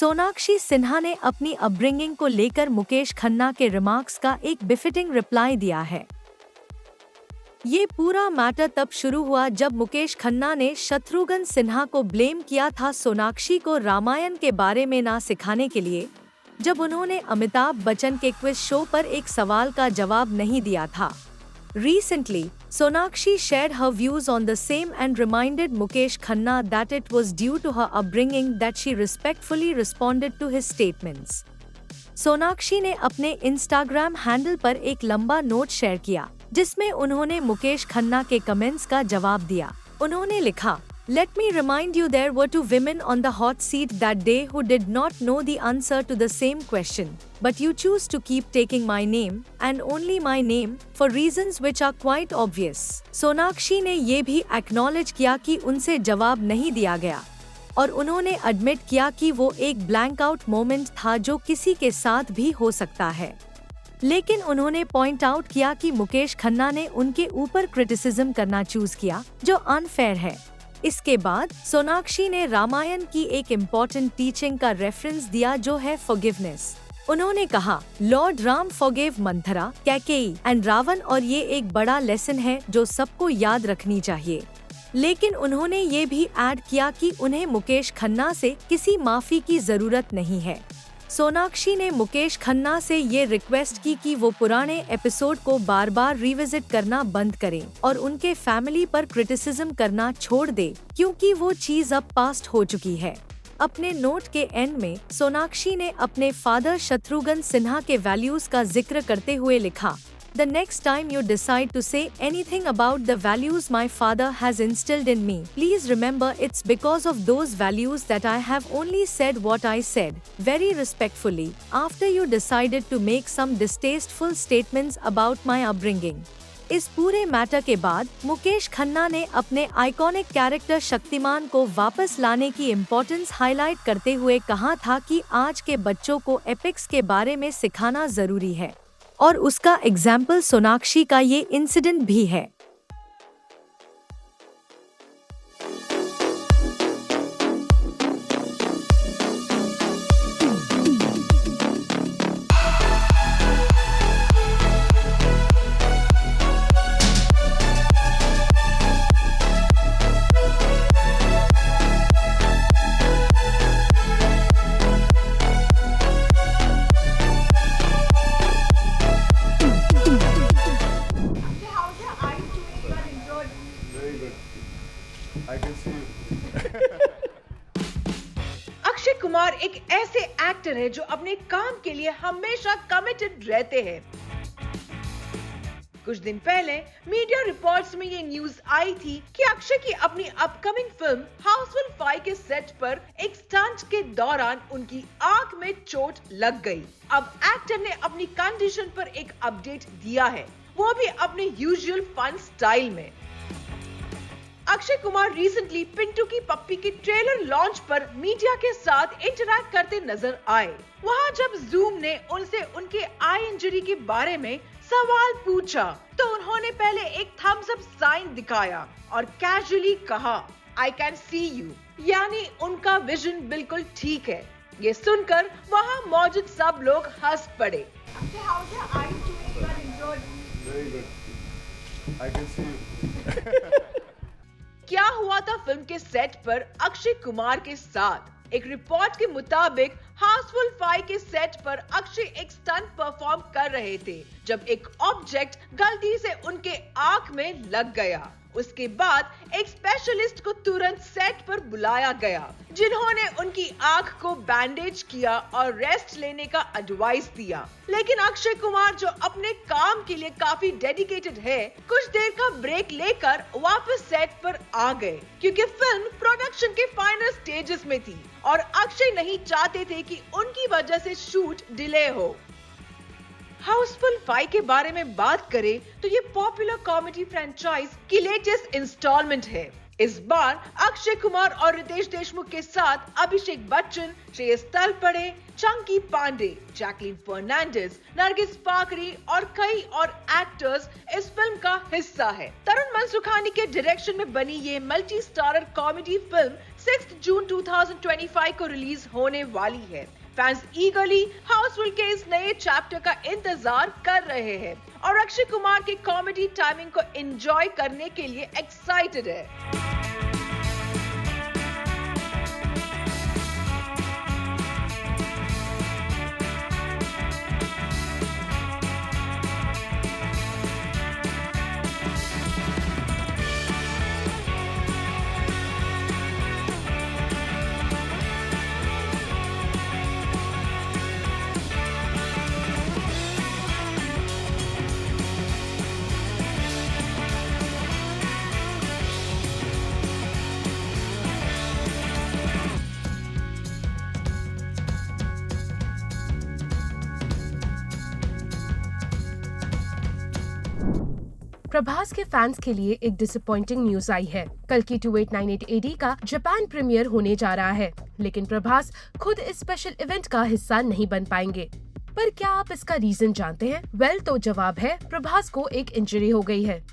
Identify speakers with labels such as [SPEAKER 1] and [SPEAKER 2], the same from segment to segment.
[SPEAKER 1] सोनाक्षी सिन्हा ने अपनी अपब्रिंगिंग को लेकर मुकेश खन्ना के रिमार्क्स का एक बिफिटिंग रिप्लाई दिया है। ये पूरा मैटर तब शुरू हुआ जब मुकेश खन्ना ने शत्रुघ्न सिन्हा को ब्लेम किया था सोनाक्षी को रामायण के बारे में ना सिखाने के लिए, जब उन्होंने अमिताभ बच्चन के क्विज शो पर एक सवाल का जवाब नहीं दिया था। Recently, Sonakshi shared her views on the same and reminded Mukesh Khanna that it was due to her upbringing that she respectfully responded to his statements. Sonakshi ने अपने इंस्टाग्राम हैंडल पर एक लंबा नोट शेयर किया, जिसमें उन्होंने मुकेश खन्ना के कमेंट्स का जवाब दिया। उन्होंने लिखा, Let me remind you there were two women on the hot seat that day who did not know the answer to the same question, but you choose to keep taking my name, and only my name, for reasons which are quite obvious. Sonakshi ने ये भी acknowledge किया कि उनसे जवाब नहीं दिया गया, और उन्होंने एडमिट किया कि वो एक ब्लैंक आउट मोमेंट था जो किसी के साथ भी हो सकता है। लेकिन उन्होंने पॉइंट आउट किया कि मुकेश खन्ना ने उनके ऊपर क्रिटिसिज्म करना चूज किया, जो अनफेयर है। इसके बाद सोनाक्षी ने रामायण की एक इम्पोर्टेंट टीचिंग का रेफरेंस दिया जो है फॉरगिवनेस। उन्होंने कहा, Lord Ram forgive Manthara, Kaikeyi and Ravan, और ये एक बड़ा लेसन है जो सबको याद रखनी चाहिए। लेकिन उन्होंने ये भी ऐड किया कि उन्हें मुकेश खन्ना से किसी माफी की जरूरत नहीं है। सोनाक्षी ने मुकेश खन्ना से ये रिक्वेस्ट की कि वो पुराने एपिसोड को बार बार रिविजिट करना बंद करें और उनके फैमिली पर क्रिटिसिज्म करना छोड़ दे, क्योंकि वो चीज अब पास्ट हो चुकी है। अपने नोट के एंड में सोनाक्षी ने अपने फादर शत्रुघ्न सिन्हा के वैल्यूज का जिक्र करते हुए लिखा, The next time you decide to say anything about the values my father has instilled in me, please remember it's because of those values that I have only said what I said, very respectfully, after you decided to make some distasteful statements about my upbringing. इस पूरे matter के बाद मुकेश खन्ना ने अपने iconic character Shaktimaan को वापस लाने की इम्पोर्टेंस हाईलाइट करते हुए कहा था कि आज के बच्चों को एपिक्स के बारे में सिखाना जरूरी है, और उसका एग्जाम्पल सोनाक्षी का ये इंसिडेंट भी है।
[SPEAKER 2] I can see you.
[SPEAKER 3] Akshay Kumar एक ऐसे एक्टर है जो अपने काम के लिए हमेशा कमिटेड रहते हैं। कुछ दिन पहले मीडिया रिपोर्ट्स में ये न्यूज आई थी कि अक्षय की अपनी अपकमिंग फिल्म हाउसफुल 5 के सेट पर एक स्टंट के दौरान उनकी आंख में चोट लग गई। अब एक्टर ने अपनी कंडीशन पर एक अपडेट दिया है, वो भी अपने यूजुअल फन स्टाइल में। अक्षय कुमार रिसेंटली पिंटू की पप्पी के ट्रेलर लॉन्च पर मीडिया के साथ इंटरैक्ट करते नजर आए। वहां जब जूम ने उनसे उनके आई इंजरी के बारे में सवाल पूछा तो उन्होंने पहले एक थम्स अप साइन दिखाया और कैजुअली कहा, आई कैन सी यू, यानी उनका विजन बिल्कुल ठीक है। ये सुनकर वहां मौजूद सब लोग हंस पड़े। क्या हुआ था फिल्म के सेट पर अक्षय कुमार के साथ? एक रिपोर्ट के मुताबिक हाउसफुल 5 के सेट पर अक्षय एक स्टंट परफॉर्म कर रहे थे जब एक ऑब्जेक्ट गलती से उनके आंख में लग गया। उसके बाद एक स्पेशलिस्ट को तुरंत सेट पर बुलाया गया, जिन्होंने उनकी आंख को बैंडेज किया और रेस्ट लेने का एडवाइस दिया। लेकिन अक्षय कुमार, जो अपने काम के लिए काफी डेडिकेटेड है, कुछ देर का ब्रेक लेकर वापस सेट पर आ गए, क्योंकि फिल्म प्रोडक्शन के फाइनल स्टेजेस में थी और अक्षय नहीं चाहते थे कि उनकी वजह से शूट डिले हो। हाउसफुल 5 के बारे में बात करें तो ये पॉपुलर कॉमेडी फ्रेंचाइज की लेटेस्ट इंस्टॉलमेंट है। इस बार अक्षय कुमार और रितेश देशमुख के साथ अभिषेक बच्चन, श्रेयस तलपड़े, चंकी पांडे, जैकलीन फर्नांडिस, नरगिस फाकरी और कई और एक्टर्स इस फिल्म का हिस्सा है। तरुण मंसूखानी के डायरेक्शन में बनी ये मल्टी स्टारर कॉमेडी फिल्म 6 जून 2025 को रिलीज होने वाली है। फैंस ईगरली हाउसफुल के इस नए चैप्टर का इंतजार कर रहे हैं और अक्षय कुमार के कॉमेडी टाइमिंग को एंजॉय करने के लिए एक्साइटेड है।
[SPEAKER 4] प्रभास के फैंस के लिए एक डिसअपॉइंटिंग न्यूज आई है। कल की 2898 AD का जापान प्रीमियर होने जा रहा है, लेकिन प्रभास खुद इस स्पेशल इवेंट का हिस्सा नहीं बन पाएंगे। पर क्या आप इसका रीजन जानते हैं? वेल, तो जवाब है, प्रभास को एक इंजरी हो गई है।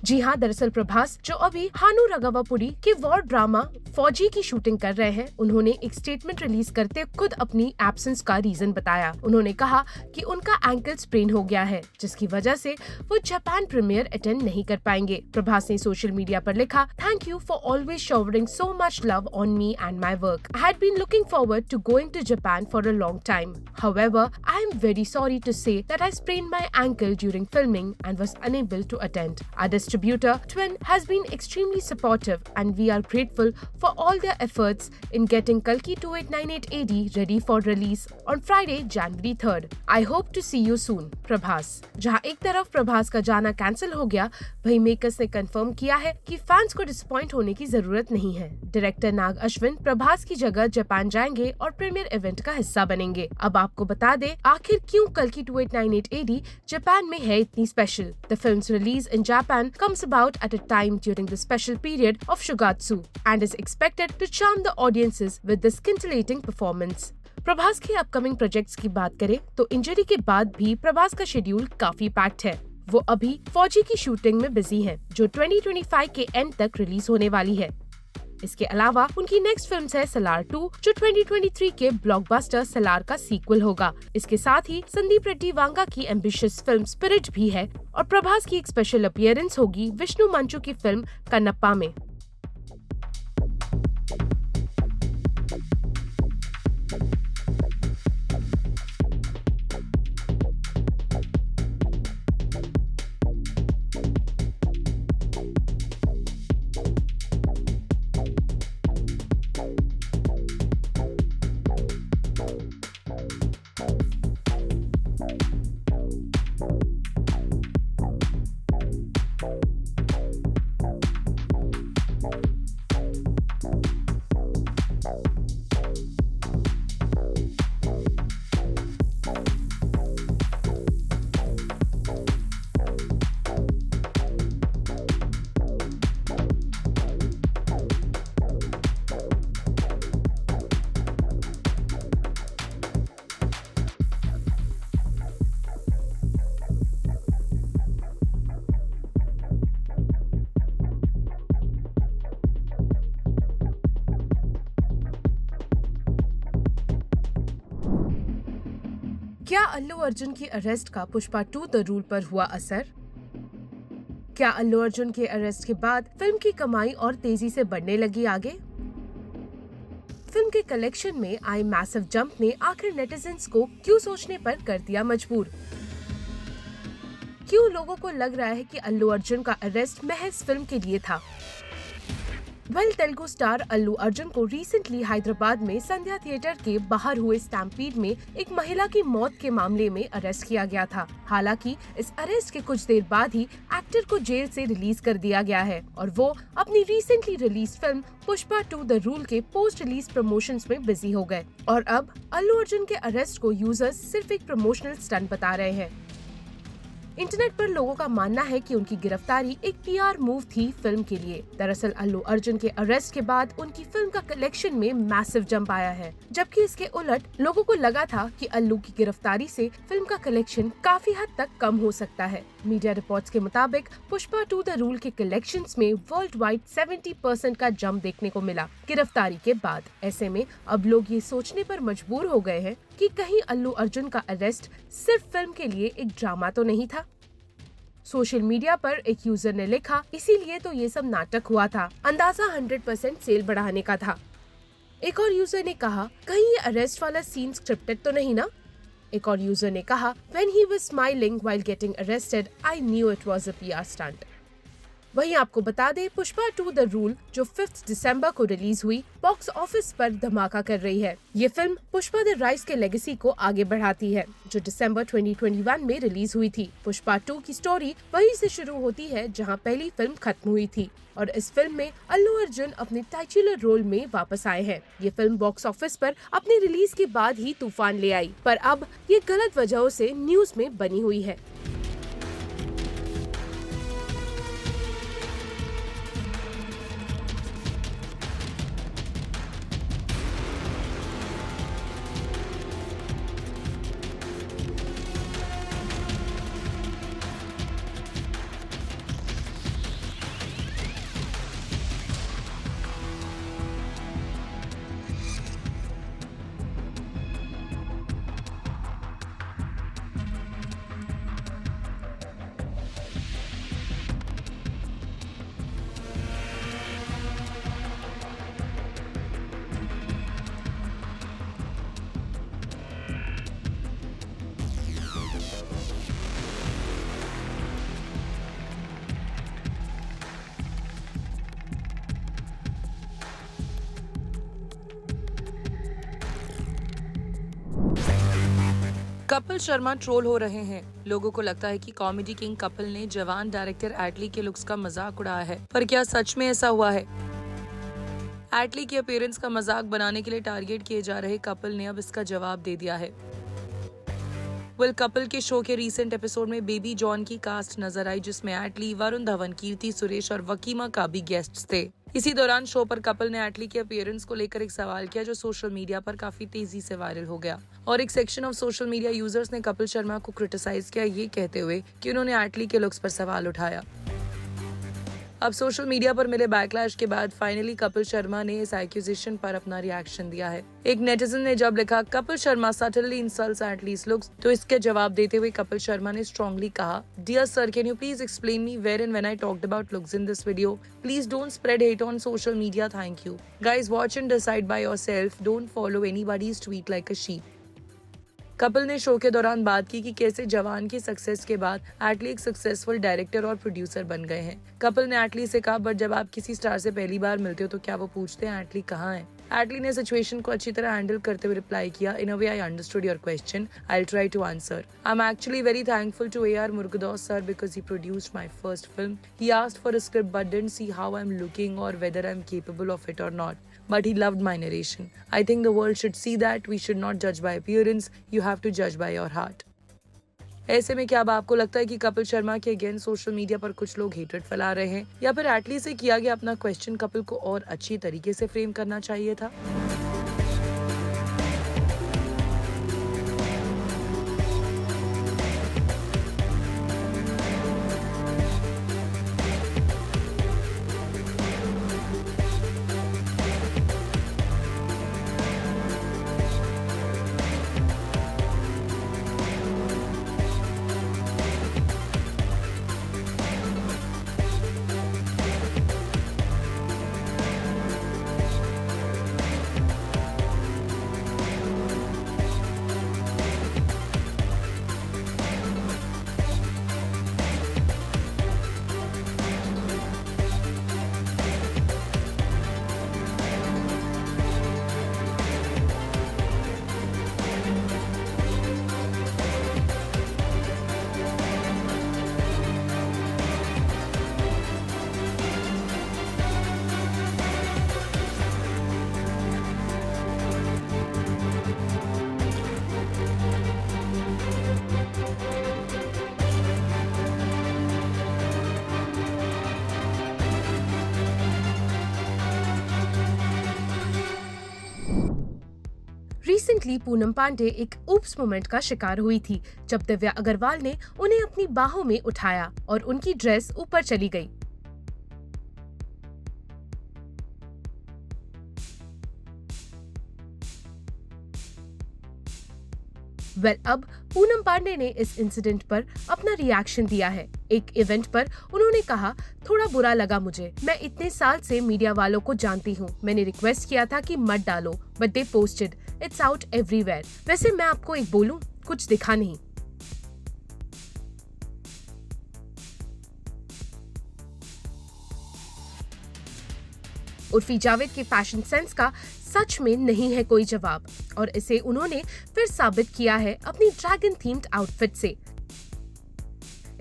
[SPEAKER 4] जी हाँ, दरअसल प्रभास, जो अभी हानु रगावापुरी के वॉर ड्रामा फौजी की शूटिंग कर रहे हैं, उन्होंने एक स्टेटमेंट रिलीज करते खुद अपनी एब्सेंस का रीजन बताया। उन्होंने कहा कि उनका एंकल स्प्रेन हो गया है, जिसकी वजह से वो जापान प्रीमियर अटेंड नहीं कर पाएंगे। प्रभास ने सोशल मीडिया पर लिखा, thank you for always showering so much love on me and my work. I had been looking forward to going to Japan for a long time. However, I am very sorry to say that I sprained my ankle during filming and was unable to attend. Our distributor, Twin, has been extremely supportive and we are grateful for all their efforts in getting Kalki 2898 AD ready for release on Friday, January 3rd. I hope to see you soon. Prabhas. जहां एक तरफ प्रभास का जाना cancel हो गया, वहीं makers ने confirm किया है कि फैंस को डिसअपॉइंट होने की जरूरत नहीं है। डायरेक्टर नाग अश्विन प्रभास की जगह जापान जाएंगे और प्रीमियर इवेंट का हिस्सा बनेंगे। अब आपको बता दे, आखिर क्यों कल्कि 2898 AD जापान में है इतनी special. The films release in Japan comes about at a time during the special period of Shugatsu and is expected to charm the audiences with the scintillating performance. Prabhas के अपकमिंग प्रोजेक्ट्स की बात करें तो injury के बाद भी प्रभास का schedule काफी पैक्ड है। वो अभी फौजी की शूटिंग में बिजी हैं, जो 2025 के एंड तक रिलीज होने वाली है। इसके अलावा उनकी नेक्स्ट फिल्म है सलार 2, जो 2023 के ब्लॉकबस्टर सलार का सीक्वल होगा। इसके साथ ही संदीप रेड्डी वांगा की एम्बिशियस फिल्म स्पिरिट भी है और प्रभास की एक स्पेशल अपीयरेंस होगी विष्णु मंचू की फिल्म कन्नप्पा में। क्या अल्लू अर्जुन की अरेस्ट का पुष्पा 2 द रूल पर हुआ असर? क्या अल्लू अर्जुन के अरेस्ट के बाद फिल्म की कमाई और तेजी से बढ़ने लगी आगे? फिल्म के कलेक्शन में आई मैसिव जंप ने आखिर नेटिजन्स को क्यों सोचने पर कर दिया मजबूर? क्यों लोगों को लग रहा है कि अल्लू अर्जुन का अरेस्ट महज फिल्म के लिए था? तेलुगु स्टार अल्लू अर्जुन को रिसेंटली हैदराबाद में संध्या थिएटर के बाहर हुए स्टैम्पीड में एक महिला की मौत के मामले में अरेस्ट किया गया था। हालांकि इस अरेस्ट के कुछ देर बाद ही एक्टर को जेल से रिलीज कर दिया गया है और वो अपनी recently release film Pushpa 2 the rule के पोस्ट रिलीज प्रमोशंस में बिजी हो गए और अब अल्लू अर्जुन के अरेस्ट को यूजर्स सिर्फ एक प्रमोशनल स्टंट बता रहे हैं। इंटरनेट पर लोगों का मानना है कि उनकी गिरफ्तारी एक पीआर मूव थी फिल्म के लिए। दरअसल अल्लू अर्जुन के अरेस्ट के बाद उनकी फिल्म का कलेक्शन में मैसिव जंप आया है, जबकि इसके उलट लोगों को लगा था कि अल्लू की गिरफ्तारी से फिल्म का कलेक्शन काफी हद तक कम हो सकता है। मीडिया रिपोर्ट्स के मुताबिक पुष्पा 2 द रूल के कलेक्शंस में वर्ल्ड वाइड 70% का जंप देखने को मिला गिरफ्तारी के बाद। ऐसे में अब लोग ये सोचने पर मजबूर हो गए हैं कि कहीं अल्लू अर्जुन का अरेस्ट सिर्फ फिल्म के लिए एक ड्रामा तो नहीं था। सोशल मीडिया पर एक यूजर ने लिखा, इसीलिए तो ये सब नाटक हुआ था, अंदाजा 100% सेल बढ़ाने का था। एक और यूजर ने कहा, कहीं ये अरेस्ट वाला सीन स्क्रिप्टेड तो नहीं ना? एक और यूजर ने कहा, When he was smiling while getting arrested, I knew it was a PR stunt. वहीं आपको बता दें, पुष्पा 2 द रूल जो 5 दिसंबर को रिलीज हुई, बॉक्स ऑफिस पर धमाका कर रही है। ये फिल्म पुष्पा द राइज के लेगेसी को आगे बढ़ाती है, जो दिसंबर 2021 में रिलीज हुई थी। पुष्पा 2 की स्टोरी वहीं से शुरू होती है जहां पहली फिल्म खत्म हुई थी, और इस फिल्म में अल्लू अर्जुन अपने टाइटुलर रोल में वापस आए हैं। ये फिल्म बॉक्स ऑफिस पर अपने रिलीज के बाद ही तूफान ले आई, पर अब ये गलत वजहों से न्यूज में बनी हुई है।
[SPEAKER 5] कपिल शर्मा ट्रोल हो रहे हैं। लोगों को लगता है कि कॉमेडी किंग कपिल ने जवान डायरेक्टर एटली के लुक्स का मजाक उड़ाया है, पर क्या सच में ऐसा हुआ है? एटली की अपीयरेंस का मजाक बनाने के लिए टारगेट किए जा रहे कपिल ने अब इसका जवाब दे दिया है। कपिल के शो के रीसेंट एपिसोड में बेबी जॉन की कास्ट नजर आई, जिसमें एटली, वरुण धवन, कीर्ति सुरेश और वकीमा का भी गेस्ट्स थे। इसी दौरान शो पर कपिल ने एटली के अपीयरेंस को लेकर एक सवाल किया, जो सोशल मीडिया पर काफी तेजी से वायरल हो गया, और एक section of social media users ने कपिल शर्मा को क्रिटिसाइज किया, ये कहते हुए कि उन्होंने एटली के लुक्स पर सवाल उठाया। अब सोशल मीडिया पर मिले बैकलैश के बाद फाइनली कपिल शर्मा ने इस एक्यूजेशन पर अपना रिएक्शन दिया है। एक नेटिजन ने जब लिखा, Kapil Sharma suddenly insults Atlee's looks, तो इसके जवाब देते हुए कपिल शर्मा ने स्ट्रांगली कहा, dear sir, can you please explain me where and when I talked about looks in this video? Please don't spread hate on social media, thank you. Guys, watch and decide by yourself, don't follow anybody's tweet like a sheep. Kapil ने show के दौरान बात की कि कैसे जवान की success के बाद एटली एक सक्सेसफुल डायरेक्टर और प्रोड्यूसर बन गए हैं। कपिल ने एटली से कहा, बट जब आप किसी स्टार से पहली बार मिलते हो तो क्या वो पूछते हैं एटली कहाँ है? एटली ने सिचुएशन को अच्छी तरह हैंडल करते हुए रिप्लाई किया, in a way I understood your question, I will try to answer. I am actually very thankful to AR Murugadoss sir because he produced my first film. He asked for a script but didn't see how I'm looking or whether I'm capable of it or not. But he loved my narration. I think the world should see that we should not judge by appearance. You have to judge by your heart. ऐसे में क्या अब आपको लगता है कि कपिल शर्मा के against social media पर कुछ लोग हेटरेट फैला रहे हैं, या फिर एटली से किया गया अपना क्वेश्चन कपिल को और अच्छी तरीके से फ्रेम करना चाहिए था?
[SPEAKER 4] रिसेंटली पूनम पांडे एक ऊप्स मोमेंट का शिकार हुई थी जब दिव्या अग्रवाल ने उन्हें अपनी बाहों में उठाया और उनकी ड्रेस ऊपर चली गई। अब पूनम पांडे ने इस इंसिडेंट पर अपना रिएक्शन दिया है। एक इवेंट पर उन्होंने कहा, थोड़ा बुरा लगा मुझे, मैं इतने साल से मीडिया वालों को जानती हूँ, मैंने रिक्वेस्ट किया था कि मत डालो, but they posted, it's out everywhere. वैसे मैं आपको एक बोलूं, कुछ दिखा नहीं। उर्फी जावेद के फैशन सेंस का सच में नहीं है कोई जवाब और इसे उन्होंने फिर साबित किया है अपनी ड्रैगन थीम्ड आउटफिट से।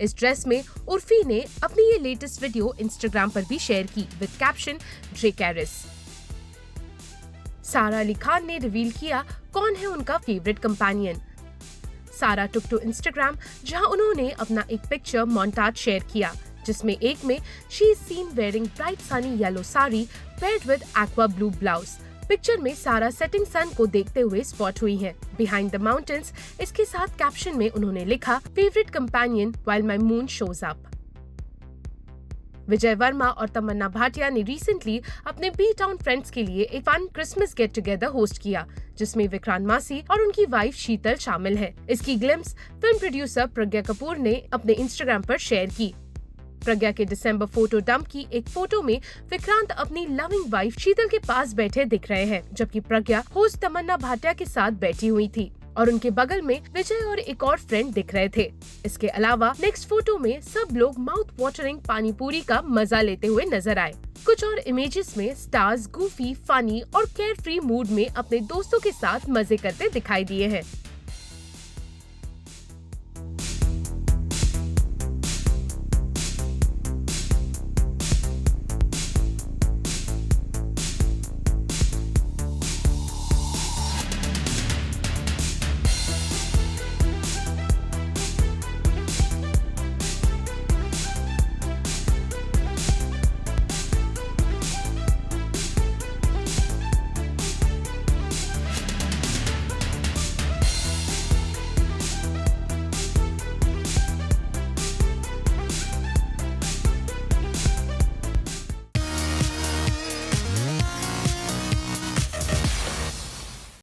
[SPEAKER 4] इस ड्रेस में उर्फी ने अपनी ये लेटेस्ट वीडियो इंस्टाग्राम पर भी शेयर की विद कैप्शन ड्रेकैरिस। सारा अली खान ने रिवील किया कौन है उनका फेवरेट कंपेनियन। सारा टुक टू इंस्टाग्राम जहां उन्होंने अपना एक पिक्चर मोन्टाज शेयर किया जिसमें एक में she is seen wearing bright sunny yellow sari paired with aqua blue blouse. Picture में सारा सेटिंग सन को देखते हुए स्पॉट हुई है बिहाइंड द माउंटेन्स। इसके साथ कैप्शन में उन्होंने लिखा favourite companion while my moon shows up. Vijay Varma और तमन्ना भाटिया ने रिसेंटली अपने बी टाउन फ्रेंड्स के लिए एक fun Christmas get together host किया जिसमें विक्रांत मासी और उनकी वाइफ शीतल शामिल है। इसकी ग्लिम्स फिल्म प्रोड्यूसर प्रज्ञा कपूर ने अपने इंस्टाग्राम पर शेयर की। प्रज्ञा के दिसंबर फोटो डंप की एक फोटो में विक्रांत अपनी लविंग वाइफ शीतल के पास बैठे दिख रहे हैं जबकि प्रज्ञा होस्ट तमन्ना भाटिया के साथ बैठी हुई थी और उनके बगल में विजय और एक और फ्रेंड दिख रहे थे। इसके अलावा नेक्स्ट फोटो में सब लोग माउथ वाटरिंग पानी पूरी का मजा लेते हुए नजर आए। कुछ और इमेजेस में स्टार्स गूफी, फनी और केयर फ्री मूड में अपने दोस्तों के साथ मजे करते दिखाई दिए हैं।